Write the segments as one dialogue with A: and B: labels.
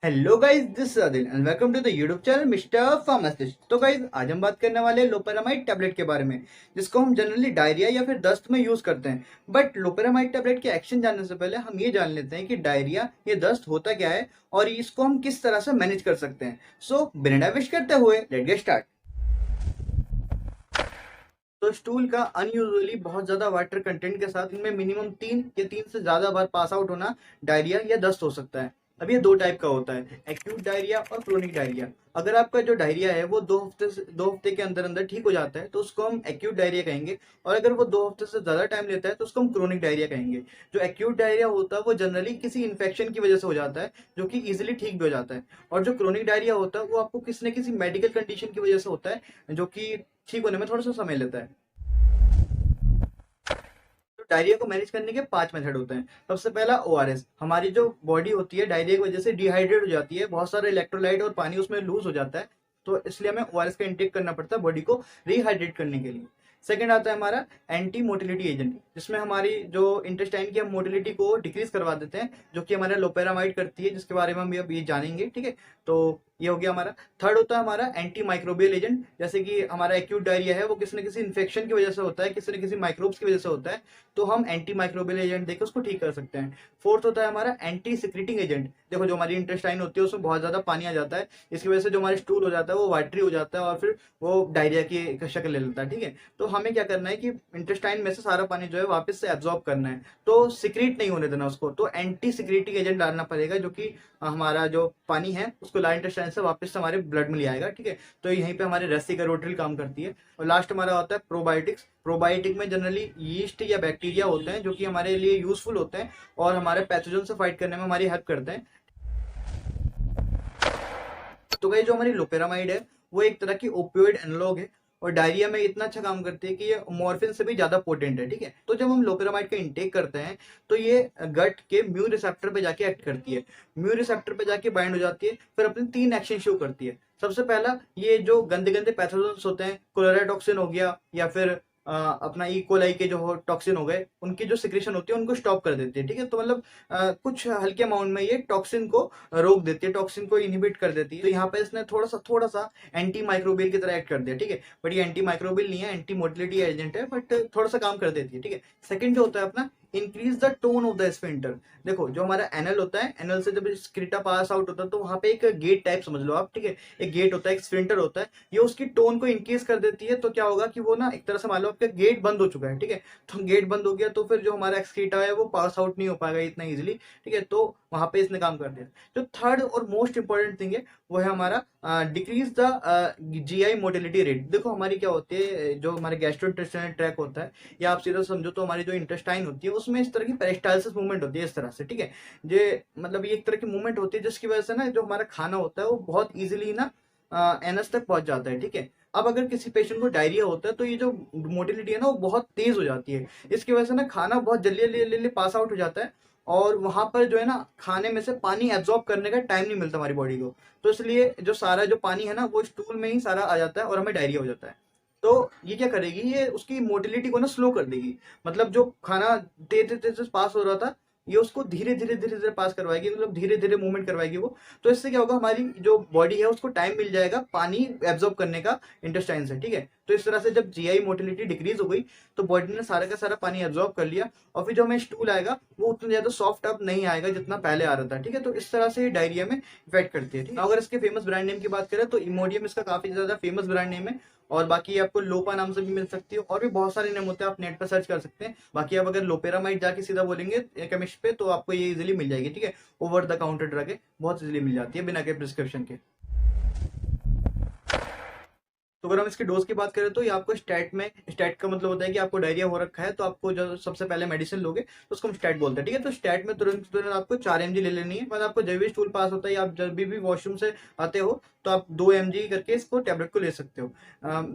A: Hello guys, this is Adil and welcome to the YouTube channel mister pharmacist. तो guys, आज हम बात करने वाले हैं लोपेरामाइड टैबलेट के बारे में, जिसको हम जनरली डायरिया या फिर दस्त में यूज करते हैं। बट लोपेरामाइड टैबलेट के एक्शन जानने से पहले हम ये जान लेते हैं कि डायरिया या दस्त होता क्या है और इसको हम किस तरह से मैनेज कर सकते हैं। सो बिना टाइम वेस्ट करते हुए लेट्स गेट स्टार्ट। तो स्टूल का अनयूजुअली बहुत ज्यादा वाटर कंटेंट के साथ इनमें मिनिमम 3 से ज्यादा बार पास आउट होना डायरिया या दस्त हो सकता है। अब ये दो टाइप का होता है, एक्यूट डायरिया और क्रोनिक डायरिया। अगर आपका जो डायरिया है वो 2 हफ्ते के अंदर अंदर ठीक हो जाता है तो उसको हम एक्यूट डायरिया कहेंगे, और अगर वो 2 हफ्ते से ज्यादा टाइम लेता है तो उसको हम क्रोनिक डायरिया कहेंगे। जो एक्यूट डायरिया होता है वो जनरली किसी इन्फेक्शन की वजह से हो जाता है, जो कि इजिली ठीक भी हो जाता है। और जो क्रोनिक डायरिया होता है वो आपको किसी न किसी मेडिकल कंडीशन की वजह से होता है, जो कि ठीक होने में थोड़ा सा समय लेता है। तो डायरिया को मैनेज करने के 5 मेथड होते हैं। सबसे पहला ओआरएस। हमारी जो बॉडी होती है डायरिया की वजह से डिहाइड्रेट हो जाती है, बहुत सारे इलेक्ट्रोलाइट और पानी उसमें लूज हो जाता है, तो इसलिए हमें ओआरएस का इंटेक करना पड़ता है बॉडी को रिहाइड्रेट करने के लिए। सेकंड आता है हमारा एंटी मोटिलिटी एजेंट, जिसमें हमारी जो इंटेस्टाइन की हम मोटिलिटी को डिक्रीज करवा देते हैं, जो कि हमारा लोपेरामाइड करती है, जिसके बारे में हम अब ये जानेंगे। ठीक है, तो ये हो गया हमारा। थर्ड होता है हमारा एंटी माइक्रोबियल एजेंट। जैसे कि हमारा एक्यूट डायरिया है वो किसी न किसी इन्फेक्शन की वजह से होता है, किसी न किसी माइक्रोब्स की वजह से होता है, तो हम एंटी माइक्रोबियल एजेंट देकर उसको ठीक कर सकते हैं। फोर्थ होता है हमारा एंटी सिक्रीटिंग एजेंट। देखो, जो हमारी इंटेस्टाइन होती है उसमें बहुत ज्यादा पानी आ जाता है, इसकी वजह से जो हमारा स्टूल हो जाता है वो वाटरी हो जाता है और फिर वो डायरिया की शक्ल ले लेता है। ठीक है, तो हमें क्या करना है कि इंटेस्टाइन में से सारा पानी जो है वापस से एब्जॉर्ब करना है, तो सिक्रीट नहीं होने देना उसको। तो एंटी सिक्रीटिंग एजेंट डालना पड़ेगा, जो कि हमारा जो पानी है उसको लार्ज इंटेस्टाइन से वापस से हमारे ब्लड में ले आएगा। ठीक है, तो यहीं पे हमारे रेसिप्रोटरी काम करती है। और लास्ट हमारा होता है प्रोबायोटिक्स। प्रोबायोटिक में जनरली यीस्ट या बैक्टीरिया होते हैं, जो कि हमारे लिए यूजफुल होते हैं और हमारे पैथोजन से फाइट करने में हमारी हेल्प करते हैं। तो गाइस, जो हमारी लोपेरामाइड है वो एक तरह की ओपियोइड एनालॉग है, और डायरिया में इतना अच्छा काम करती है कि ये मॉर्फिन से भी ज्यादा पोटेंट है। ठीक है, तो जब हम लोपेरामाइड का इंटेक करते हैं तो ये गट के म्यू रिसेप्टर पे जाके एक्ट करती है, म्यू रिसेप्टर पे जाके बाइंड हो जाती है, फिर अपने 3 एक्शन शो करती है। सबसे पहला, ये जो गंदे गंदे पैथोजन्स होते हैं, कोलेरा टॉक्सिन हो गया या फिर अपना इकोलाई के जो टॉक्सिन हो गए, उनकी जो सिक्रेशन होती है उनको स्टॉप कर देती है। ठीक है, तो मतलब कुछ हल्के अमाउंट में ये टॉक्सिन को रोक देती है, टॉक्सिन को इनहिबिट कर देती है। तो यहाँ पे इसने थोड़ा सा एंटी माइक्रोबियल की तरह एक्ट कर दिया। ठीक है, बट ये एंटी माइक्रोबियल नहीं है, एंटी मोटिलिटी एजेंट है, बट थोड़ा सा काम कर देती है। ठीक है, सेकंड जो होता है अपना increase the tone of the sphincter. देखो, जो हमारा एनल होता है, एनल से जब स्क्रीटा पास आउट होता है तो वहां पे एक गेट टाइप समझ लो आप। ठीक है, एक गेट होता है, एक स्फिंक्टर होता है, ये उसकी टोन को इंक्रीज कर देती है। तो क्या होगा कि वो ना एक तरह से मान लो आपका गेट बंद हो चुका है। ठीक है, तो गेट बंद हो गया तो फिर जो हमारा एक्सक्रीटा है वो पास आउट नहीं हो पाएगा इतना इजिली। ठीक है, तो वहां पे इसने काम कर दिया। जो थर्ड और मोस्ट इंपॉर्टेंट थिंग है वो है हमारा decrease the GI motility rate. देखो, हमारी क्या होती है, जो हमारे गैस्ट्रोइंटेस्टाइनल ट्रैक होता है, या आप सीधा समझो तो हमारी जो इंटेस्टाइन होती है उसमें इस तरह की पेरिस्टालसिस मूवमेंट होती है, इस तरह से। ठीक है, ये मतलब ये एक तरह की मूवमेंट होती है जिसकी वजह से ना जो हमारा खाना होता है वो बहुत इजीली ना एनस तक पहुंच जाता है। ठीक है, अब अगर किसी पेशेंट को डायरिया होता है तो ये जो मोटिलिटी है ना वो बहुत तेज हो जाती है, इसकी वजह से ना खाना बहुत जल्दी जल्दी जल्दी पास आउट हो जाता है, और वहां पर जो है ना खाने में से पानी एब्जॉर्ब करने का टाइम नहीं मिलता हमारी बॉडी को, तो इसलिए जो सारा जो पानी है ना वो स्टूल में ही सारा आ जाता है और हमें डायरिया हो जाता है। तो ये क्या करेगी, ये उसकी मोटिलिटी को ना स्लो कर देगी। मतलब जो खाना तेज तेज तेज पास हो रहा था, ये उसको धीरे धीरे धीरे धीरे पास करवाएगी, मतलब धीरे धीरे मूवमेंट करवाएगी वो। तो इससे क्या होगा, हमारी जो बॉडी है उसको टाइम मिल जाएगा पानी एब्जॉर्ब करने का इंटेस्टाइन से। ठीक है, तो इस तरह से जब जीआई मोटिलिटी डिक्रीज हो गई तो बॉडी ने सारा का सारा पानी एब्जॉर्ब कर लिया, और फिर जो हमें स्टूल आएगा वो उतना ज्यादा सॉफ्ट अब नहीं आएगा जितना पहले आ रहा था। ठीक है, तो इस तरह से ये डायरिया में इफेक्ट करती है। ठीक है, अगर इसके फेमस ब्रांड नेम की बात करें तो इमोडियम इसका काफी ज्यादा फेमस ब्रांड नेम है, और बाकी ये आपको लोपा नाम से भी मिल सकती है, और भी बहुत सारे नेम होते हैं, आप नेट पर सर्च कर सकते हैं। बाकी आप अगर लोपेरामाइड जाके सीधा बोलेंगे केमिस्ट पे तो आपको ये इजीली मिल जाएगी। ठीक है, ओवर द काउंटर ड्रग है, बहुत इजीली मिल जाती है बिना के प्रिस्क्रिप्शन के। तो अगर हम इसके डोज की बात करें तो ये आपको स्टैट में, स्टैट का मतलब होता है कि आपको डायरिया हो रखा है तो आपको जो सबसे पहले मेडिसिन लोगे तो उसको हम स्टैट बोलते हैं। ठीक है, तो स्टैट में तुरंत तुरंत आपको 4 mg ले लेनी है, मतलब आपको जब भी स्टूल पास होता है या आप जब भी वॉशरूम से आते हो तो आप 2 mg करके इसको टैबलेट को ले सकते हो।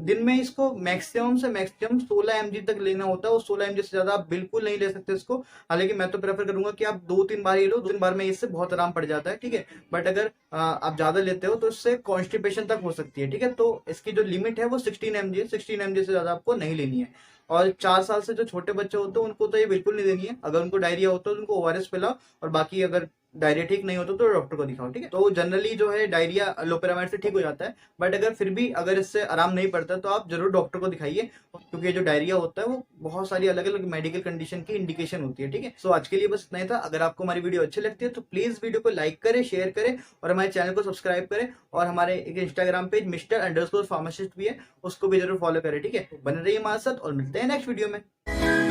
A: दिन में इसको मैक्सिमम से मैक्सिमम 16 mg तक लेना होता है, और 16 mg से ज्यादा आप बिल्कुल नहीं ले सकते इसको। हालांकि मैं तो प्रेफर करूंगा कि आप 2-3 बार ही लो, 2-3 बार में इससे बहुत आराम पड़ जाता है। ठीक है, बट अगर आप ज्यादा लेते हो तो इससे कॉन्स्टिपेशन तक हो सकती है। ठीक है, तो इसकी जो लिमिट है वो 16 mg है, 16 mg से ज्यादा आपको नहीं लेनी है। और 4 साल से जो छोटे बच्चे होते हैं उनको तो ये बिल्कुल नहीं देनी है। अगर उनको डायरिया होता है तो उनको ओआरएस पिलाओ, और बाकी अगर डायरिया ठीक नहीं होता तो डॉक्टर को दिखाओ, ठीक है। तो जनरली जो है डायरिया लोपेरामाइड से ठीक हो जाता है, बट अगर फिर भी अगर इससे आराम नहीं पड़ता तो आप जरूर डॉक्टर को दिखाइए, क्योंकि ये जो डायरिया होता है वो बहुत सारी अलग अलग मेडिकल कंडीशन की इंडिकेशन होती है, ठीक है। सो आज के लिए बस इतना ही था। अगर आपको हमारी वीडियो अच्छी लगती है तो प्लीज वीडियो को लाइक करें, शेयर करें और हमारे चैनल को सब्सक्राइब करें, और हमारे एक इंस्टाग्राम पेज मिस्टर_फार्मासिस्ट भी है, उसको भी जरूर फॉलो करें, ठीक है। बने रहिए हमारे साथ और मिलते हैं नेक्स्ट वीडियो में।